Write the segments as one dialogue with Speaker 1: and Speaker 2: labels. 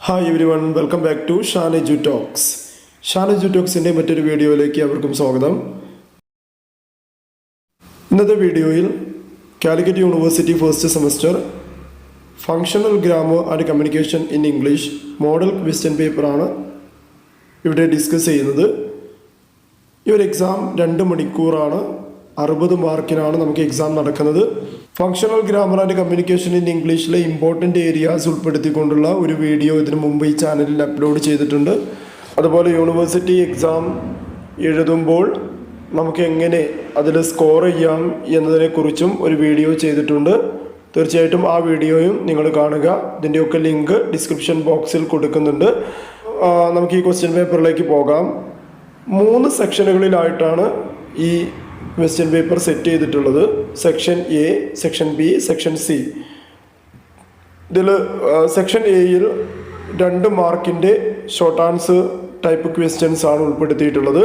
Speaker 1: Hi everyone, welcome back to Shaan Edutalks. Shaan Edutalksന്റെ മറ്റൊരു വീഡിയോയിലേക്ക് അവർക്കും സ്വാഗതം. ഇന്നത്തെ വീഡിയോയിൽ Calicut university first semester functional grammar and communication in English model question പേപ്പറാണ് ഇവിടെ ഡിസ്കസ് ചെയ്യുന്നത്. ഈ ഒരു എക്സാം 2 മണിക്കൂറാണ്, 60 മാർക്കിനാണ് നമുക്ക് എക്സാം നടക്കുന്നത്. Functional grammar and communication in ഇംഗ്ലീഷിലെ ഇമ്പോർട്ടൻ്റ് ഏരിയാസ് ഉൾപ്പെടുത്തിക്കൊണ്ടുള്ള ഒരു വീഡിയോ ഇതിനു മുമ്പ് ഈ ചാനലിൽ അപ്ലോഡ് ചെയ്തിട്ടുണ്ട്. അതുപോലെ യൂണിവേഴ്സിറ്റി എക്സാം എഴുതുമ്പോൾ നമുക്ക് എങ്ങനെ അതിൽ സ്കോർ ചെയ്യാം എന്നതിനെക്കുറിച്ചും ഒരു വീഡിയോ ചെയ്തിട്ടുണ്ട്. തീർച്ചയായിട്ടും ആ വീഡിയോയും നിങ്ങൾ കാണുക. ഇതിൻ്റെയൊക്കെ ലിങ്ക് ഡിസ്ക്രിപ്ഷൻ ബോക്സിൽ കൊടുക്കുന്നുണ്ട്. നമുക്ക് ഈ ക്വസ്റ്റ്യൻ പേപ്പറിലേക്ക് പോകാം. 3 സെക്ഷനുകളിലായിട്ടാണ് ഈ ക്വസ്റ്റ്യൻ പേപ്പർ സെറ്റ് ചെയ്തിട്ടുള്ളത്. Section A, section B, section C. ഇതിൽ സെക്ഷൻ എയിൽ 2 മാർക്കിൻ്റെ ഷോർട്ട് ആൻസർ ടൈപ്പ് ക്വസ്റ്റ്യൻസ് ആണ് ഉൾപ്പെടുത്തിയിട്ടുള്ളത്.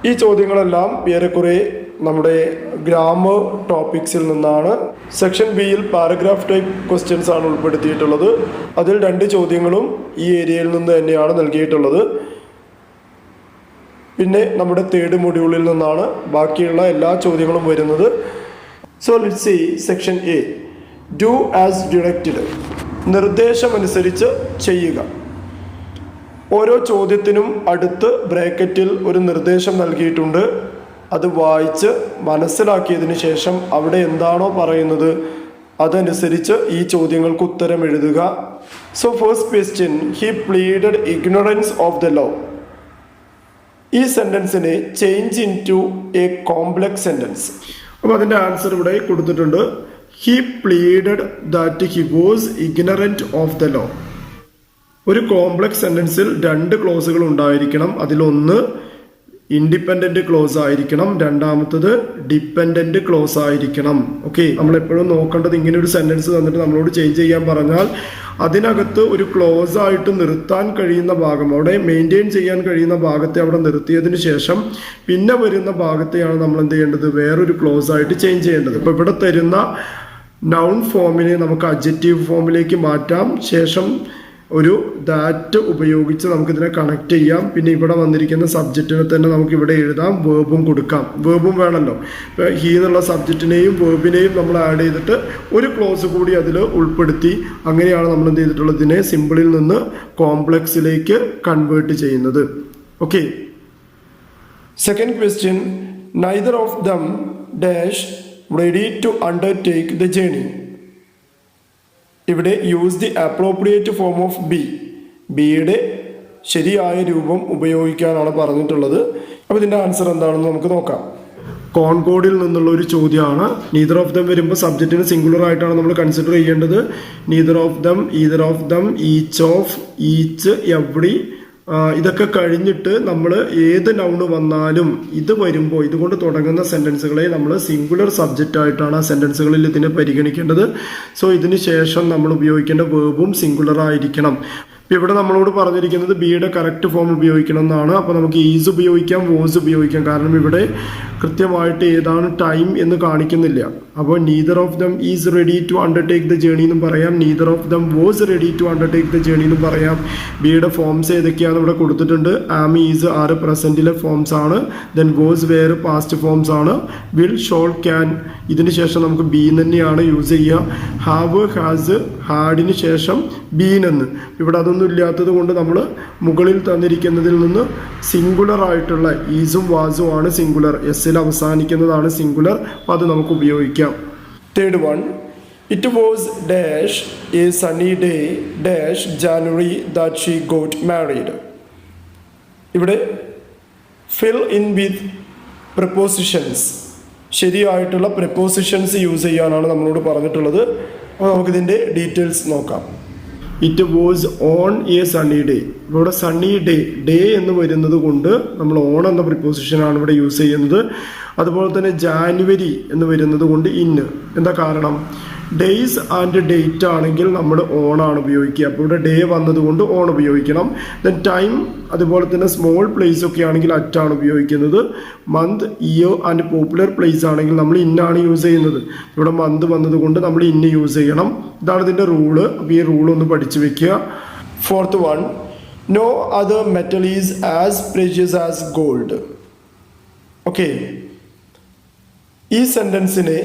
Speaker 1: ഈ ചോദ്യങ്ങളെല്ലാം ഏറെക്കുറെ നമ്മുടെ ഗ്രാമർ ടോപ്പിക്സിൽ നിന്നാണ്. സെക്ഷൻ ബിയിൽ പാരഗ്രാഫ് ടൈപ്പ് ക്വസ്റ്റ്യൻസ് ആണ് ഉൾപ്പെടുത്തിയിട്ടുള്ളത്. അതിൽ 2 ചോദ്യങ്ങളും ഈ ഏരിയയിൽ നിന്ന് തന്നെയാണ് നൽകിയിട്ടുള്ളത്. പിന്നെ നമ്മുടെ 3rd മൊഡ്യൂളിൽ നിന്നാണ് ബാക്കിയുള്ള എല്ലാ ചോദ്യങ്ങളും വരുന്നത്. So let's see section A, do as directed. നിർദ്ദേശമനുസരിച്ച് ചെയ്യുക. ഓരോ ചോദ്യത്തിനും അടുത്ത് ബ്രാക്കറ്റിൽ ഒരു നിർദ്ദേശം നൽകിയിട്ടുണ്ട്. അത് വായിച്ച് മനസ്സിലാക്കിയതിന് ശേഷം അവിടെ എന്താണോ പറയുന്നത് അതനുസരിച്ച് ഈ ചോദ്യങ്ങൾക്ക് ഉത്തരം എഴുതുക. So first question, he pleaded ignorance of the law. ഈ സെൻറ്റൻസിനെ change into a complex sentence. അപ്പോൾ അതിൻ്റെ ആൻസർ ഇവിടെ കൊടുത്തിട്ടുണ്ട്. He pleaded that he was ignorant of the law. ഒരു കോംപ്ലക്സ് സെൻറ്റൻസിൽ 2 ക്ലോസുകൾ ഉണ്ടായിരിക്കണം. അതിലൊന്ന് ഇൻഡിപെൻഡൻറ്റ് ക്ലോസ് ആയിരിക്കണം, രണ്ടാമത്തത് ഡിപ്പെൻഡൻറ്റ് ക്ലോസ് ആയിരിക്കണം. ഓക്കെ, നമ്മളെപ്പോഴും നോക്കേണ്ടത് ഇങ്ങനെ ഒരു സെൻറ്റൻസ് തന്നിട്ട് നമ്മളോട് ചേഞ്ച് ചെയ്യാൻ പറഞ്ഞാൽ അതിനകത്ത് ഒരു ക്ലോസ് ആയിട്ട് നിർത്താൻ കഴിയുന്ന ഭാഗം, അവിടെ മെയിൻറ്റെയിൻ ചെയ്യാൻ കഴിയുന്ന ഭാഗത്തെ അവിടെ നിർത്തിയതിന് ശേഷം പിന്നെ വരുന്ന ഭാഗത്തെയാണ് നമ്മൾ എന്ത് ചെയ്യേണ്ടത്, വേറൊരു ക്ലോസ് ആയിട്ട് ചേഞ്ച് ചെയ്യേണ്ടത്. ഇപ്പോൾ ഇവിടെ തരുന്ന നൗൺ ഫോമിനെ നമുക്ക് അഡ്ജക്റ്റീവ് ഫോമിലേക്ക് മാറ്റാം. ശേഷം ഒരു ദാറ്റ് ഉപയോഗിച്ച് നമുക്കിതിനെ കണക്ട് ചെയ്യാം. പിന്നെ ഇവിടെ വന്നിരിക്കുന്ന സബ്ജക്റ്റിനെ തന്നെ നമുക്ക് ഇവിടെ എഴുതാം, വേർബും കൊടുക്കാം. വേർബും വേണമല്ലോ. ഇപ്പോൾ ഹീ എന്നുള്ള സബ്ജക്റ്റിനെയും വേർബിനെയും നമ്മൾ ആഡ് ചെയ്തിട്ട് ഒരു ക്ലോസ് കൂടി അതിൽ ഉൾപ്പെടുത്തി അങ്ങനെയാണ് നമ്മൾ എന്ത് ചെയ്തിട്ടുള്ളത്, ഇതിനെ സിമ്പിളിൽ നിന്ന് കോംപ്ലക്സിലേക്ക് കൺവേർട്ട് ചെയ്യുന്നത്. Okay, second question, neither of them dash ready to undertake the journey. ഇവിടെ use the appropriate form of be. ബിയുടെ ശരിയായ രൂപം ഉപയോഗിക്കാനാണ് പറഞ്ഞിട്ടുള്ളത്. അപ്പോൾ ഇതിൻ്റെ ആൻസർ എന്താണെന്ന് നമുക്ക് നോക്കാം. കോൺകോഡിൽ നിന്നുള്ള ഒരു ചോദ്യമാണ്. നീദർ ഓഫ് ദം വരുമ്പോൾ സബ്ജക്റ്റിന് സിംഗുലർ ആയിട്ടാണ് നമ്മൾ കൺസിഡർ ചെയ്യേണ്ടത്. Neither of dum, either of them, each of, each, every. ഇതൊക്കെ കഴിഞ്ഞിട്ട് നമ്മൾ ഏത് നൗണ് വന്നാലും ഇത് വരുമ്പോൾ ഇതുകൊണ്ട് തുടങ്ങുന്ന സെൻറ്റൻസുകളെ നമ്മൾ സിംഗുലർ സബ്ജക്റ്റ് ആയിട്ടാണ് ആ സെൻറ്റൻസുകളിൽ ഇതിനെ പരിഗണിക്കേണ്ടത്. സോ ഇതിന് ശേഷം നമ്മൾ ഉപയോഗിക്കേണ്ട വേർബും സിംഗുലർ ആയിരിക്കണം. ഇപ്പോൾ ഇവിടെ നമ്മളോട് പറഞ്ഞിരിക്കുന്നത് ബിയുടെ കറക്റ്റ് ഫോം ഉപയോഗിക്കണം എന്നാണ്. അപ്പോൾ നമുക്ക് ഈസ് ഉപയോഗിക്കാം, വോസ് ഉപയോഗിക്കാം. കാരണം ഇവിടെ കൃത്യമായിട്ട് ഏതാണ് ടൈം എന്ന് കാണിക്കുന്നില്ല. അപ്പോൾ neither of them is ready to undertake the journey എന്നും പറയാം, neither of them was ready to undertake the journey എന്നും പറയാം. ബിയുടെ ഫോംസ് ഏതൊക്കെയാണ് ഇവിടെ കൊടുത്തിട്ടുണ്ട്. ആം, ഈസ്, ആർ പ്രസൻറ്റിലെ ഫോംസ് ആണ്. Then was were past forms ആണ്. Will, shall, can. ഇതിന് ശേഷം നമുക്ക് ബീൻ തന്നെയാണ് യൂസ് ചെയ്യുക. ഹാവ്, ഹാസ്, ഹാഡിന് ശേഷം ബീൻ എന്ന്. ഇവിടെ അതൊന്നും ഇല്ലാത്തത് കൊണ്ട് നമ്മൾ മുകളിൽ തന്നിരിക്കുന്നതിൽ നിന്ന് സിംഗുലർ ആയിട്ടുള്ള ഈസും വാസും ആണ് സിംഗുലർ, എസ്സിൽ അവസാനിക്കുന്നതാണ് സിംഗുലർ. അപ്പോൾ അത് നമുക്ക് ഉപയോഗിക്കാം. Third one, it was dash A Sunny day dash January that she got married. ഇവിടെ ഫിൽ ഇൻ വിത്ത് പ്രപ്പോസിഷൻസ്, ശരിയായിട്ടുള്ള പ്രപ്പോസിഷൻസ് യൂസ് ചെയ്യാനാണ് നമ്മളോട് പറഞ്ഞിട്ടുള്ളത്. അപ്പോൾ നമുക്കിതിൻ്റെ ഡീറ്റെയിൽസ് നോക്കാം. It was on A Sunny day. ഇവിടെ സണ്ണി ഡേ, ഡേ എന്ന് വരുന്നത് കൊണ്ട് നമ്മൾ ഓൺ എന്ന പ്രിപ്പോസിഷനാണ് ഇവിടെ യൂസ് ചെയ്യുന്നത്. അതുപോലെ തന്നെ ജാനുവരി എന്ന് വരുന്നത് കൊണ്ട് ഇന്ന്. എന്താ കാരണം? ഡേയ്സ് ആൻഡ് ഡേറ്റ് ആണെങ്കിൽ നമ്മൾ ഓണാണ് ഉപയോഗിക്കുക. അപ്പോൾ ഇവിടെ ഡേ വന്നതുകൊണ്ട് ഓൺ ഉപയോഗിക്കണം. ദെൻ ടൈം അതുപോലെ തന്നെ സ്മോൾ പ്ലേസ് ഒക്കെ ആണെങ്കിൽ അറ്റാണ് ഉപയോഗിക്കുന്നത്. Month, year and popular place ആണെങ്കിൽ നമ്മൾ ഇന്നാണ് യൂസ് ചെയ്യുന്നത്. ഇവിടെ മന്ത് വന്നതുകൊണ്ട് നമ്മൾ ഇന്ന് യൂസ് ചെയ്യണം. ഇതാണ് ഇതിൻ്റെ റൂള്. അപ്പോൾ ഈ റൂളൊന്ന് പഠിച്ചു വെക്കുക. Fourth one, no other metal is as precious as gold. Okay, ഈ സെൻറ്റൻസിനെ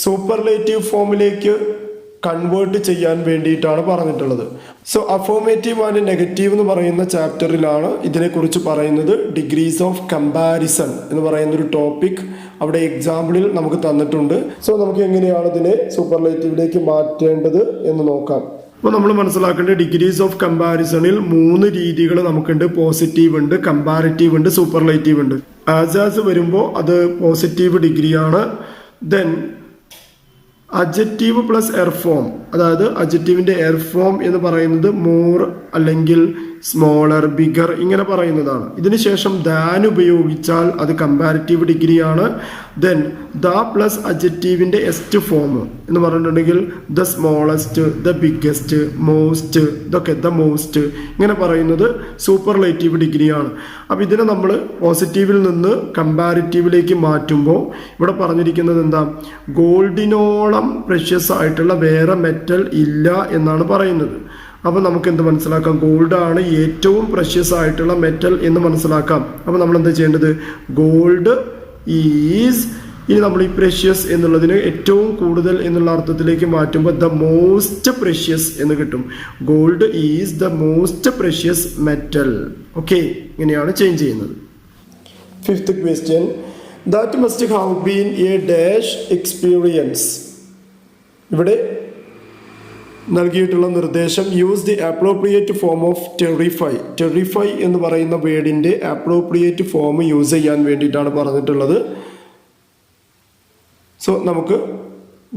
Speaker 1: സൂപ്പർലേറ്റീവ് ഫോമിലേക്ക് കൺവേർട്ട് ചെയ്യാൻ വേണ്ടിയിട്ടാണ് പറഞ്ഞിട്ടുള്ളത്. സോ അഫോർമേറ്റീവ് ആൻഡ് നെഗറ്റീവ് എന്ന് പറയുന്ന ചാപ്റ്ററിലാണ് ഇതിനെക്കുറിച്ച് പറയുന്നത്. ഡിഗ്രീസ് ഓഫ് കമ്പാരിസൺ എന്ന് പറയുന്നൊരു ടോപ്പിക് അവിടെ എക്സാമ്പിളിൽ നമുക്ക് തന്നിട്ടുണ്ട്. സോ നമുക്ക് എങ്ങനെയാണ് ഇതിനെ സൂപ്പർലേറ്റീവിലേക്ക് മാറ്റേണ്ടത് എന്ന് നോക്കാം. അപ്പോൾ നമ്മൾ മനസ്സിലാക്കേണ്ട ഡിഗ്രീസ് ഓഫ് കമ്പാരിസണിൽ 3 രീതികൾ നമുക്കുണ്ട്. പോസിറ്റീവ് ഉണ്ട്, കമ്പാരിറ്റീവ് ഉണ്ട്, സൂപ്പർലേറ്റീവ് ഉണ്ട്. ആസ് വരുമ്പോൾ അത് പോസിറ്റീവ് ഡിഗ്രിയാണ്. ദെൻ അഡ്ജക്റ്റീവ് പ്ലസ് എർ ഫോം, അതായത് അഡ്ജക്റ്റീവിൻ്റെ എർ ഫോം എന്ന് പറയുന്നത് മോർ അല്ലെങ്കിൽ സ്മോളർ, ബിഗർ ഇങ്ങനെ പറയുന്നതാണ്. ഇതിനുശേഷം ദാൻ ഉപയോഗിച്ചാൽ അത് കമ്പാരിറ്റീവ് ഡിഗ്രിയാണ്. ദെൻ ദ പ്ലസ് അഡ്ജക്റ്റീവിൻ്റെ എസ്റ്റ് ഫോം എന്ന് പറഞ്ഞിട്ടുണ്ടെങ്കിൽ the smallest, the biggest, most, ഇതൊക്കെ ദ മോസ്റ്റ് ഇങ്ങനെ പറയുന്നത് സൂപ്പർലേറ്റീവ് ഡിഗ്രിയാണ്. അപ്പോൾ ഇതിനെ നമ്മൾ പോസിറ്റീവിൽ നിന്ന് കമ്പാരിറ്റീവിലേക്ക് മാറ്റുമ്പോൾ ഇവിടെ പറഞ്ഞിരിക്കുന്നത് എന്താ, ഗോൾഡിനോളം പ്രഷ്യസ് ആയിട്ടുള്ള വേറെ മെറ്റൽ ഇല്ല എന്നാണ് പറയുന്നത്. അപ്പോൾ നമുക്ക് എന്ത് മനസ്സിലാക്കാം, ഗോൾഡാണ് ഏറ്റവും പ്രഷ്യസ് ആയിട്ടുള്ള മെറ്റൽ എന്ന് മനസ്സിലാക്കാം. അപ്പോൾ നമ്മൾ എന്താ ചെയ്യേണ്ടത്, ഗോൾഡ് ഈസ്, ഇനി നമ്മൾ ഈ പ്രഷ്യസ് എന്നുള്ളതിന് ഏറ്റവും കൂടുതൽ എന്നുള്ള അർത്ഥത്തിലേക്ക് മാറ്റുമ്പോൾ ദ മോസ്റ്റ് പ്രഷ്യസ് എന്ന് കിട്ടും. Gold is the most precious metal. Okay, ഇങ്ങനെയാണ് ചേഞ്ച് ചെയ്യുന്നത്. Fifth question, that must have been A dash experience. ഇവിടെ നൽകിയിട്ടുള്ള നിർദ്ദേശം, use the appropriate form of terrify. Terrify എന്ന് പറയുന്ന വേർഡിൻ്റെ അപ്രോപ്രിയേറ്റ് ഫോം യൂസ് ചെയ്യാൻ വേണ്ടിയിട്ടാണ് പറഞ്ഞിട്ടുള്ളത്. സോ നമുക്ക്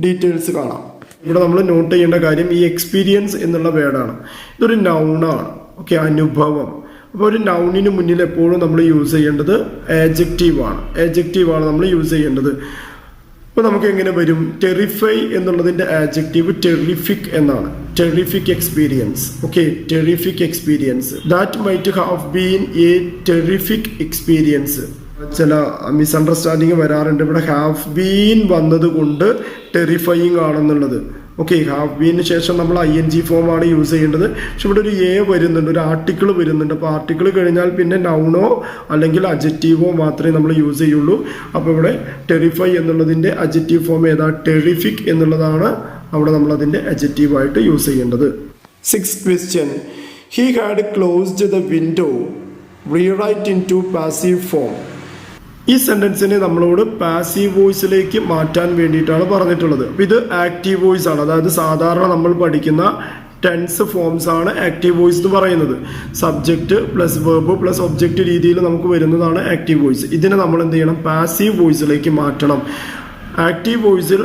Speaker 1: ഡീറ്റെയിൽസ് കാണാം. ഇവിടെ നമ്മൾ നോട്ട് ചെയ്യേണ്ട കാര്യം, ഈ എക്സ്പീരിയൻസ് എന്നുള്ള വേർഡാണ്. ഇതൊരു നൗണാണ്. ഓക്കെ, അനുഭവം. അപ്പോൾ ഒരു നൗണിന് മുന്നിൽ എപ്പോഴും നമ്മൾ യൂസ് ചെയ്യേണ്ടത് ആഡ്ജക്റ്റീവാണ്. ആഡ്ജക്റ്റീവാണ് നമ്മൾ യൂസ് ചെയ്യേണ്ടത്. അപ്പോൾ നമുക്ക് എങ്ങനെ വരും, ടെറിഫൈ എന്നുള്ളതിൻ്റെ ആഡ്ജക്റ്റീവ് ടെറിഫിക് എന്നാണ്. Terrific experience. Okay, terrific experience. That might have been A terrific experience. ചില മിസ്അണ്ടർസ്റ്റാൻഡിങ് വരാറുണ്ട്. ഇവിടെ ഹാവ് ബീൻ വന്നത് കൊണ്ട് ടെറിഫൈയിങ് ആണെന്നുള്ളത്. ഓക്കെ, ഹാവ് ബീന് ശേഷം നമ്മൾ ING ഫോമാണ് യൂസ് ചെയ്യേണ്ടത്. പക്ഷെ ഇവിടെ ഒരു എ വരുന്നുണ്ട്, ഒരു ആർട്ടിക്കിൾ വരുന്നുണ്ട്. അപ്പോൾ ആർട്ടിക്കിൾ കഴിഞ്ഞാൽ പിന്നെ നൗണോ അല്ലെങ്കിൽ അഡ്ജക്റ്റീവോ മാത്രമേ നമ്മൾ യൂസ് ചെയ്യുള്ളൂ. അപ്പോൾ ഇവിടെ ടെറിഫൈ എന്നുള്ളതിൻ്റെ അഡ്ജക്റ്റീവ് ഫോം ഏതാ, ടെറിഫിക് എന്നുള്ളതാണ് അവിടെ നമ്മൾ അതിൻ്റെ അഡ്ജക്റ്റീവായിട്ട് യൂസ് ചെയ്യേണ്ടത്. Six question, he had closed the window, rewrite into passive form. ഈ സെൻറ്റൻസിനെ നമ്മളോട് പാസീവ് വോയിസിലേക്ക് മാറ്റാൻ വേണ്ടിയിട്ടാണ് പറഞ്ഞിട്ടുള്ളത്. അപ്പോൾ ഇത് ആക്റ്റീവ് വോയിസ് ആണ്. അതായത് സാധാരണ നമ്മൾ പഠിക്കുന്ന ടെൻസ് ഫോംസ് ആണ് ആക്റ്റീവ് വോയിസ് എന്ന് പറയുന്നത്. Subject plus verb plus object രീതിയിൽ നമുക്ക് വരുന്നതാണ് ആക്റ്റീവ് വോയിസ്. ഇതിനെ നമ്മൾ എന്ത് ചെയ്യണം, പാസീവ് വോയിസിലേക്ക് മാറ്റണം. ആക്റ്റീവ് വോയിസിൽ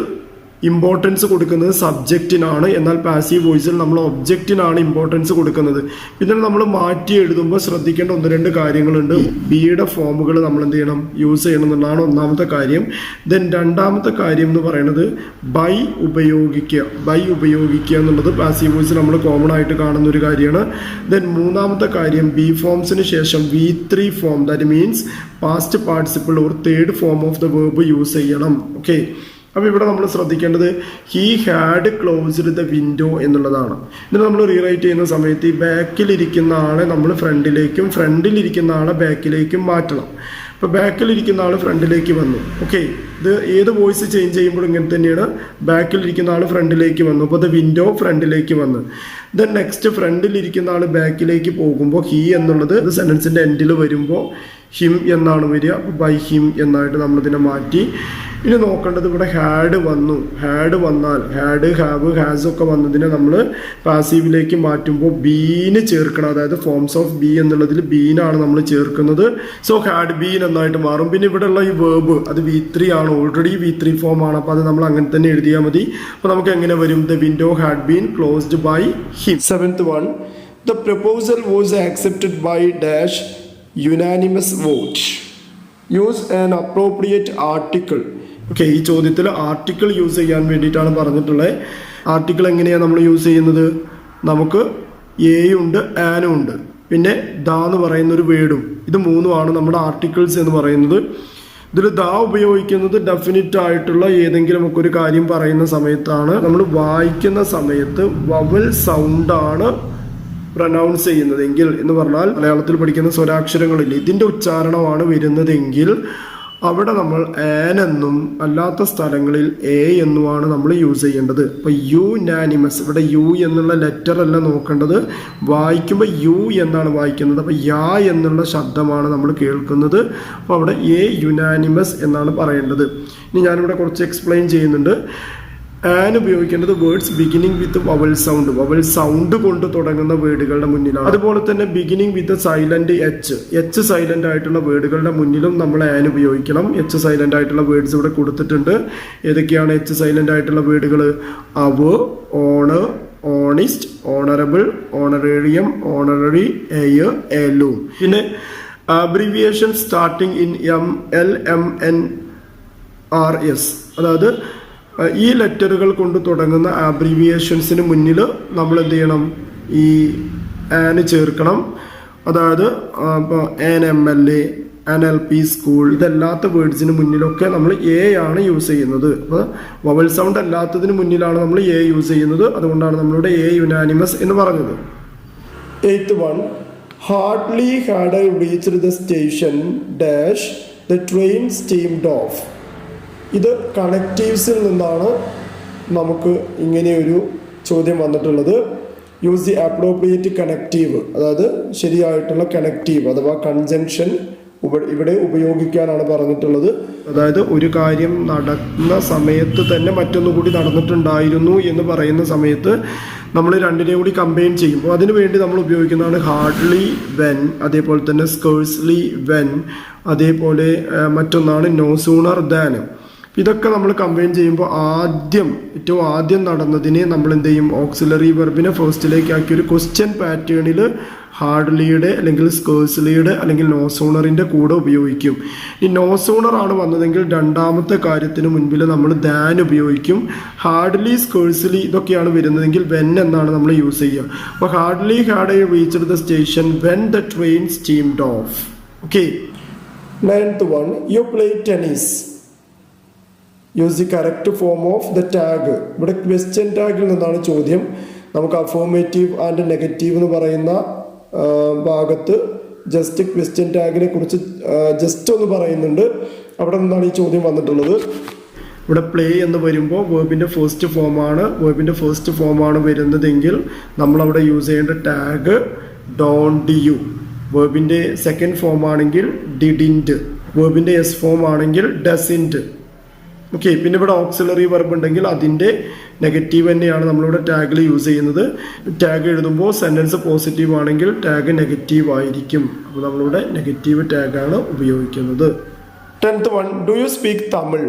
Speaker 1: ഇമ്പോർട്ടൻസ് കൊടുക്കുന്നത് സബ്ജക്റ്റിനാണ്, എന്നാൽ പാസീവ് വോയിസിൽ നമ്മൾ ഒബ്ജക്റ്റിനാണ് ഇമ്പോർട്ടൻസ് കൊടുക്കുന്നത്. ഇതിനെ നമ്മൾ മാറ്റി എഴുതുമ്പോൾ ശ്രദ്ധിക്കേണ്ട 1-2 കാര്യങ്ങളുണ്ട്. ബിയുടെ ഫോമുകൾ നമ്മൾ എന്ത് ചെയ്യണം, യൂസ് ചെയ്യണം എന്നുള്ളതാണ് ഒന്നാമത്തെ കാര്യം. ദെൻ രണ്ടാമത്തെ കാര്യം എന്ന് പറയുന്നത് ബൈ ഉപയോഗിക്കുക. ബൈ ഉപയോഗിക്കുക എന്നുള്ളത് പാസീവ് വോയിസിൽ നമ്മൾ കോമൺ ആയിട്ട് കാണുന്ന ഒരു കാര്യമാണ്. ദെൻ മൂന്നാമത്തെ കാര്യം, ബി ഫോംസിന് ശേഷം V3 form, that means past participle or third form of the verb use ചെയ്യണം. ഓക്കെ, അപ്പോൾ ഇവിടെ നമ്മൾ ശ്രദ്ധിക്കേണ്ടത് he had closed the window എന്നുള്ളതാണ്. ഇതിന് നമ്മൾ റീറൈറ്റ് ചെയ്യുന്ന സമയത്ത് ഈ ബാക്കിലിരിക്കുന്ന ആളെ നമ്മൾ ഫ്രണ്ടിലേക്കും ഫ്രണ്ടിലിരിക്കുന്ന ആളെ ബാക്കിലേക്കും മാറ്റണം. ഇപ്പോൾ ബാക്കിലിരിക്കുന്ന ആൾ ഫ്രണ്ടിലേക്ക് വന്നു. ഓക്കെ, ഇത് ഏത് വോയിസ് ചേഞ്ച് ചെയ്യുമ്പോൾ ഇങ്ങനെ തന്നെയാണ്. ബാക്കിലിരിക്കുന്ന ആൾ ഫ്രണ്ടിലേക്ക് വന്നു, അപ്പോൾ ദ വിൻഡോ ഫ്രണ്ടിലേക്ക് വന്നു. ദെൻ നെക്സ്റ്റ് ഫ്രണ്ടിലിരിക്കുന്ന ആൾ ബാക്കിലേക്ക് പോകുമ്പോൾ ഹി എന്നുള്ളത് സെൻറ്റൻസിൻ്റെ എൻഡിൽ വരുമ്പോൾ ഹിം എന്നാണ് വരിക. അപ്പോൾ ബൈ ഹിം എന്നായിട്ട് നമ്മളിതിനെ മാറ്റി. ഇനി നോക്കേണ്ടത് ഇവിടെ ഹാഡ് വന്നു. ഹാഡ് വന്നാൽ ഹാഡ്, ഹാവ്, ഹാസ് ഒക്കെ വന്നതിനെ നമ്മൾ പാസീവിലേക്ക് മാറ്റുമ്പോൾ ബീന് ചേർക്കണം. അതായത് ഫോംസ് ഓഫ് ബി എന്നുള്ളതിൽ ബീനാണ് നമ്മൾ ചേർക്കുന്നത്. സോ ഹാഡ് ബീൻ എന്നായിട്ട് മാറും. പിന്നെ ഇവിടെയുള്ള ഈ വേർബ് അത് V3 ആണ്, ഓൾറെഡി V3 ഫോം ആണ്. അപ്പോൾ അത് നമ്മൾ അങ്ങനെ തന്നെ എഴുതിയാൽ മതി. അപ്പോൾ നമുക്ക് എങ്ങനെ വരും, the window had been closed by him. Seventh one, the proposal was accepted by dash unanimous vote. Use an appropriate article. Okay, ഈ ചോദ്യത്തിൽ ആർട്ടിക്കിൾ യൂസ് ചെയ്യാൻ വേണ്ടിയിട്ടാണ് പറഞ്ഞിട്ടുള്ളത്. ആർട്ടിക്കിൾ എങ്ങനെയാണ് നമ്മൾ യൂസ് ചെയ്യുന്നത്, നമുക്ക് എയുണ്ട് ആനും ഉണ്ട്, പിന്നെ ദ എന്ന് പറയുന്ന ഒരു വേർഡും, ഇത് മൂന്നുമാണ് നമ്മുടെ ആർട്ടിക്കിൾസ് എന്ന് പറയുന്നത്. ഇതിൽ ദ ഉപയോഗിക്കുന്നത് ഡെഫിനിറ്റ് ആയിട്ടുള്ള ഏതെങ്കിലും ഒക്കെ ഒരു കാര്യം പറയുന്ന സമയത്താണ്. നമ്മൾ വായിക്കുന്ന സമയത്ത് വവൽ സൗണ്ടാണ് പ്രൊനൗൺസ് ചെയ്യുന്നതെങ്കിൽ എന്ന് പറഞ്ഞാൽ മലയാളത്തിൽ പഠിക്കുന്ന സ്വരാക്ഷരങ്ങളില്ല, ഇതിൻ്റെ ഉച്ചാരണമാണ് വരുന്നതെങ്കിൽ അവിടെ നമ്മൾ ആൻ എന്നും അല്ലാത്ത സ്ഥലങ്ങളിൽ എ എന്നുമാണ് നമ്മൾ യൂസ് ചെയ്യേണ്ടത്. അപ്പോൾ യുനാനിമസ്, ഇവിടെ യു എന്നുള്ള ലെറ്റർ അല്ല നോക്കേണ്ടത്, വായിക്കുമ്പോൾ യു എന്നാണ് വായിക്കുന്നത്. അപ്പോൾ യാ എന്നുള്ള ശബ്ദമാണ് നമ്മൾ കേൾക്കുന്നത്. അപ്പോൾ അവിടെ എ യുനാനിമസ് എന്നാണ് പറയേണ്ടത്. ഇനി ഞാനിവിടെ കുറച്ച് എക്സ്പ്ലെയിൻ ചെയ്യുന്നുണ്ട്. ആൻ ഉപയോഗിക്കേണ്ടത് വേർഡ്സ് ബിഗിനിങ് വിത്ത് വവൽ സൗണ്ട് കൊണ്ട് തുടങ്ങുന്ന വേർഡുകളുടെ മുന്നിലാണ്. അതുപോലെ തന്നെ ബിഗിനിങ് വിത്ത് സൈലന്റ് എച്ച് സൈലന്റ് ആയിട്ടുള്ള വേർഡുകളുടെ മുന്നിലും നമ്മൾ ആൻ ഉപയോഗിക്കണം. എച്ച് സൈലന്റ് ആയിട്ടുള്ള വേർഡ്സ് ഇവിടെ കൊടുത്തിട്ടുണ്ട്. ഏതൊക്കെയാണ് എച്ച് സൈലന്റ് ആയിട്ടുള്ള വേർഡുകൾ? അവ, honour, honest, honourable, honorarium, honorary, heir, എലു. പിന്നെ അബ്രിവിയേഷൻ സ്റ്റാർട്ടിങ് ഇൻ LMNRS, അതായത് ഈ ലെറ്ററുകൾ കൊണ്ട് തുടങ്ങുന്ന ആബ്രിവിയേഷൻസിന് മുന്നിൽ നമ്മൾ എന്ത് ചെയ്യണം? ഈ ആന് ചേർക്കണം. അതായത് ഇപ്പോൾ NMLA, NLP സ്കൂൾ, ഇതല്ലാത്ത വേർഡ്സിന് മുന്നിലൊക്കെ നമ്മൾ എ ആണ് യൂസ് ചെയ്യുന്നത്. അപ്പോൾ വവൽ സൗണ്ട് അല്ലാത്തതിന് മുന്നിലാണ് നമ്മൾ എ യൂസ് ചെയ്യുന്നത്. അതുകൊണ്ടാണ് നമ്മളിവിടെ എ യുനാനിമസ് എന്ന് പറഞ്ഞത്. 8th one, hardly had I reached the station dash the train steamed off. ഇത് കണക്റ്റീവ്സിൽ നിന്നാണ് നമുക്ക് ഇങ്ങനെയൊരു ചോദ്യം വന്നിട്ടുള്ളത്. യൂസ് ദി അപ്രോപ്രിയേറ്റ് കണക്റ്റീവ്, അതായത് ശരിയായിട്ടുള്ള കണക്റ്റീവ് അഥവാ കൺജങ്ഷൻ ഇവിടെ ഉപയോഗിക്കാനാണ് പറഞ്ഞിട്ടുള്ളത്. അതായത് ഒരു കാര്യം നടന്ന സമയത്ത് തന്നെ മറ്റൊന്നുകൂടി നടന്നിട്ടുണ്ടായിരുന്നു എന്ന് പറയുന്ന സമയത്ത് നമ്മൾ രണ്ടിനെയും കൂടി കമ്പൈൻ ചെയ്യുമ്പോൾ അതിനു വേണ്ടി നമ്മൾ ഉപയോഗിക്കുന്നതാണ് ഹാർഡ്ലി വെൻ, അതേപോലെ തന്നെ സ്കേഴ്സ്ലി വെൻ, അതേപോലെ മറ്റൊന്നാണ് നോ സൂണർ ദാൻ. ഇതൊക്കെ നമ്മൾ കമ്പൈൻ ചെയ്യുമ്പോൾ ഏറ്റവും ആദ്യം നടന്നതിനെ നമ്മൾ എന്ത് ചെയ്യും? ഓക്സിലറി വെർബിനെ ഫസ്റ്റിലേക്ക് ആക്കി ഒരു ക്വസ്റ്റ്യൻ പാറ്റേണിൽ ഹാർഡ്ലിയുടെ അല്ലെങ്കിൽ സ്കേഴ്സ്ലിയുടെ അല്ലെങ്കിൽ നോ സൂണറിൻ്റെ കൂടെ ഉപയോഗിക്കും. ഈ നോ സൂണർ ആണ് വന്നതെങ്കിൽ രണ്ടാമത്തെ കാര്യത്തിന് മുൻപിൽ നമ്മൾ ദാൻ ഉപയോഗിക്കും. ഹാർഡ്ലി, സ്കേഴ്സ്ലി ഇതൊക്കെയാണ് വരുന്നതെങ്കിൽ വെൻ എന്നാണ് നമ്മൾ യൂസ് ചെയ്യുക. അപ്പോൾ hardly had I reached the station when the train steamed of. Okay. 9th one, you play tennis. Use the correct form of the tag. ഇവിടെ ക്വസ്റ്റ്യൻ ടാഗിൽ നിന്നാണ് ചോദ്യം. നമുക്ക് അഫോർമേറ്റീവ് ആൻഡ് നെഗറ്റീവ് എന്ന് പറയുന്ന ഭാഗത്ത് ജസ്റ്റ് ക്വസ്റ്റ്യൻ ടാഗിനെ കുറിച്ച് ജസ്റ്റ് ഒന്ന് പറയുന്നുണ്ട്. അവിടെ നിന്നാണ് ഈ ചോദ്യം വന്നിട്ടുള്ളത്. ഇവിടെ പ്ലേ എന്ന് വരുമ്പോൾ വേർബിൻ്റെ ഫസ്റ്റ് ഫോമാണ് വരുന്നതെങ്കിൽ നമ്മളവിടെ യൂസ് ചെയ്യേണ്ട ടാഗ് ഡോണ്ട് യു. വേർബിൻ്റെ സെക്കൻഡ് ഫോം ആണെങ്കിൽ ഡിഡിൻറ്റ്, വേർബിൻ്റെ എസ് ഫോം ആണെങ്കിൽ ഡസിൻറ്റ്. ഓക്കെ. പിന്നെ ഇവിടെ ഓക്സിലറി വെർബ് ഉണ്ടെങ്കിൽ അതിൻ്റെ നെഗറ്റീവ് തന്നെയാണ് നമ്മളിവിടെ ടാഗിൽ യൂസ് ചെയ്യുന്നത്. ടാഗ് എഴുതുമ്പോൾ സെൻറ്റൻസ് പോസിറ്റീവ് ആണെങ്കിൽ ടാഗ് നെഗറ്റീവ് ആയിരിക്കും. അപ്പോൾ നമ്മളിവിടെ നെഗറ്റീവ് ടാഗാണ് ഉപയോഗിക്കുന്നത്. 10th one, do you speak Tamil?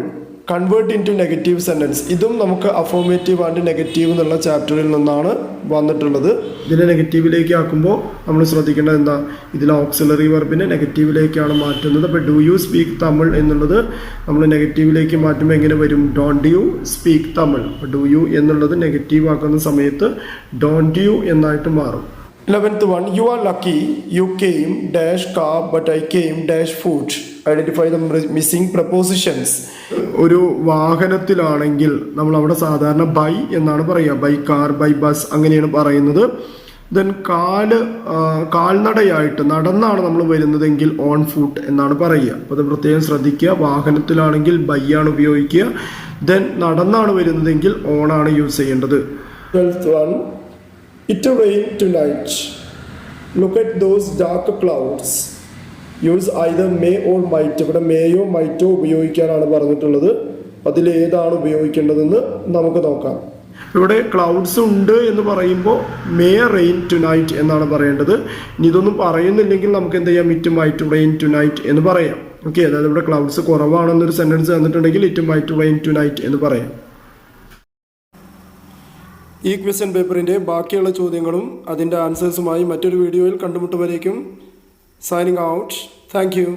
Speaker 1: Convert into negative sentence. ഇതും നമുക്ക് അഫോർമേറ്റീവ് ആൻഡ് നെഗറ്റീവ് എന്നുള്ള ചാപ്റ്ററിൽ നിന്നാണ് വന്നിട്ടുള്ളത്. ഇതിനെ നെഗറ്റീവിലേക്ക് ആക്കുമ്പോൾ നമ്മൾ ശ്രദ്ധിക്കേണ്ടത് എന്താ? ഇതിൽ ഓക്സിലറി വെർബിനെ നെഗറ്റീവിലേക്കാണ് മാറ്റുന്നത്. അപ്പോൾ ഡു യു സ്പീക്ക് തമിഴ് എന്നുള്ളത് നമ്മൾ നെഗറ്റീവിലേക്ക് മാറ്റുമ്പോൾ എങ്ങനെ വരും? Don't you speak Tamil. അപ്പോൾ ഡു യു എന്നുള്ളത് നെഗറ്റീവ് ആക്കുന്ന സമയത്ത് ഡോണ്ട് യു എന്നായിട്ട് മാറും. 11th one, you are lucky you came dash car but I came dash foot. Identify the missing prepositions. ഒരു വാഹനത്തിലാണെങ്കിൽ നമ്മൾ അവിടെ സാധാരണ ബൈ എന്നാണ് പറയുക. ബൈ കാർ, ബൈ ബസ് അങ്ങനെയാണ് പറയുന്നത്. ദെൻ കാൽനടയായിട്ട് നടന്നാണ് നമ്മൾ വരുന്നതെങ്കിൽ ഓൺ ഫുട്ട് എന്നാണ് പറയുക. അപ്പോൾ അത് പ്രത്യേകം ശ്രദ്ധിക്കുക. വാഹനത്തിലാണെങ്കിൽ ബൈ ആണ് ഉപയോഗിക്കുക. ദെൻ നടന്നാണ് വരുന്നതെങ്കിൽ ഓൺ ആണ് യൂസ് ചെയ്യേണ്ടത്. 12th one, it rained tonight. Look at those dark clouds. Use either may or might. ഇവിടെ മേയോ മൈറ്റോ ഉപയോഗിക്കാനാണ് പറഞ്ഞിട്ടുള്ളത്. അതിലേതാണ് ഉപയോഗിക്കേണ്ടതെന്ന് നമുക്ക് നോക്കാം. ഇവിടെ ക്ലൗഡ്സ് ഉണ്ട് എന്ന് പറയുമ്പോൾ മേ റെയിൻ ടുനൈറ്റ് എന്നാണ് പറയേണ്ടത്. ഇനി ഇതൊന്നും പറയുന്നില്ലെങ്കിൽ നമുക്ക് എന്ത് ചെയ്യാം? ഇറ്റ് മൈറ്റ് റെയിൻ ടുനൈറ്റ് എന്ന് പറയാം. ഓക്കെ. അതായത് ഇവിടെ ക്ലൗഡ്സ് കുറവാണെന്നൊരു സെൻറ്റൻസ് തന്നിട്ടുണ്ടെങ്കിൽ ഇറ്റ് മൈറ്റ് റെയിൻ ടുനൈറ്റ് എന്ന് പറയാം. ഈ ക്വസ്റ്റ്യൻ പേപ്പറിൻ്റെ ബാക്കിയുള്ള ചോദ്യങ്ങളും അതിൻ്റെ ആൻസേഴ്സുമായി മറ്റൊരു വീഡിയോയിൽ കണ്ടുമുട്ടുവരേക്കും സൈനിങ് ഔട്ട്. Thank you.